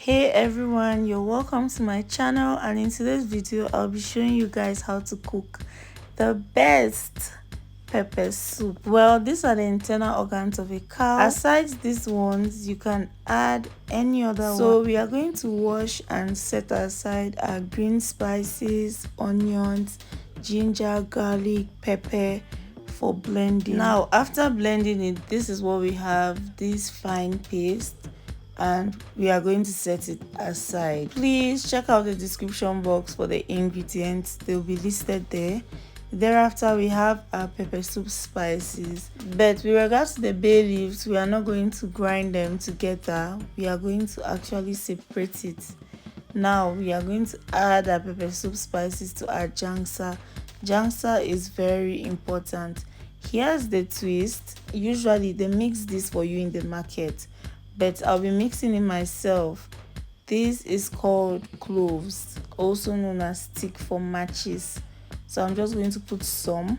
Hey everyone, you're welcome to my channel, and in today's video I'll be showing you guys how to cook the best pepper soup. Well, these are the internal organs of a cow. Aside these ones, you can add any other one. So we are going to wash and set aside our green spices, onions, ginger, garlic, pepper for blending. Now after blending it, this is what we have, this fine paste, and we are going to set it aside. Please check out the description box for the ingredients, they'll be listed there. Thereafter, we have our pepper soup spices, but with regards to the bay leaves, we are not going to grind them together, we are going to actually separate it. Now we are going to add our pepper soup spices to our Njangsa. Njangsa is very important. Here's the twist: usually they mix this for you in the market, but I'll be mixing it myself. This is called cloves, also known as stick for matches. So I'm just going to put some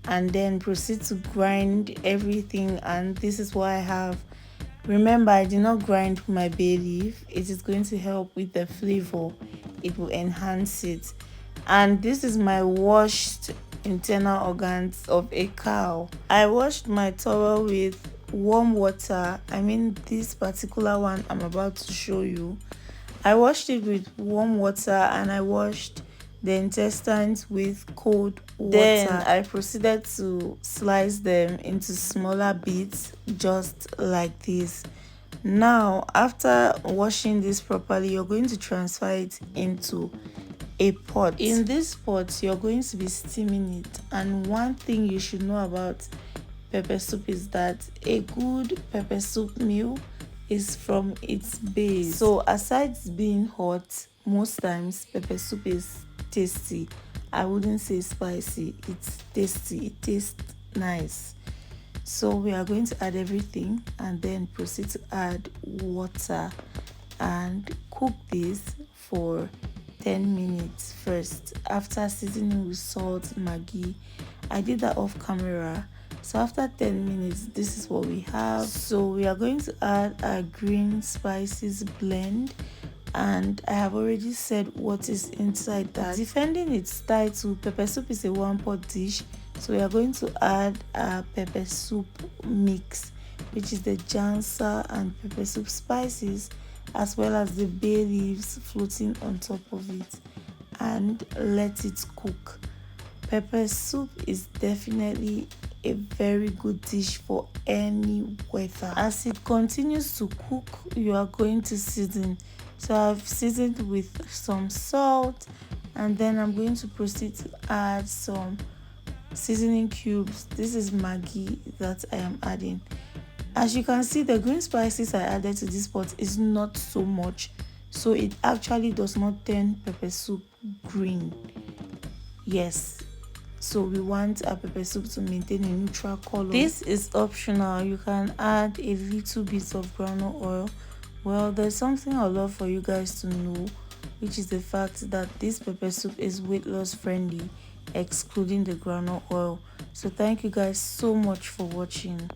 and then proceed to grind everything, and this is what I have. Remember, I did not grind my bay leaf. It is going to help with the flavor, it will enhance it. And this is my washed internal organs of a cow. I washed my towel with warm water. I mean, this particular one I'm about to show you, I washed it with warm water, and I washed the intestines with cold water. Then I proceeded to slice them into smaller bits, just like this. Now after washing this properly, you're going to transfer it into a pot. In this pot, you're going to be steaming it, and one thing you should know about pepper soup is that a good pepper soup meal is from its base. So aside being hot, most times pepper soup is tasty. I wouldn't say spicy, it's tasty, it tastes nice. So we are going to add everything and then proceed to add water and cook this for 10 minutes first, after seasoning with salt, maggi. I did that off camera. So after 10 minutes, this is what we have. So we are going to add our green spices blend, and I have already said what is inside that. Defending its title, pepper soup is a one-pot dish, so we are going to add our pepper soup mix, which is the Njangsa and pepper soup spices, as well as the bay leaves floating on top of it, and let it cook. Pepper soup is definitely a very good dish for any weather. As it continues to cook, you are going to season. So I've seasoned with some salt, and then I'm going to proceed to add some seasoning cubes. This is maggi that I am adding. As you can see, the green spices I added to this pot is not so much, so it actually does not turn pepper soup green. Yes, so we want our pepper soup to maintain a neutral color. This is optional. You can add a little bit of groundnut oil. Well, there's something I'd love for you guys to know, which is the fact that this pepper soup is weight loss friendly, excluding the groundnut oil. So thank you guys so much for watching.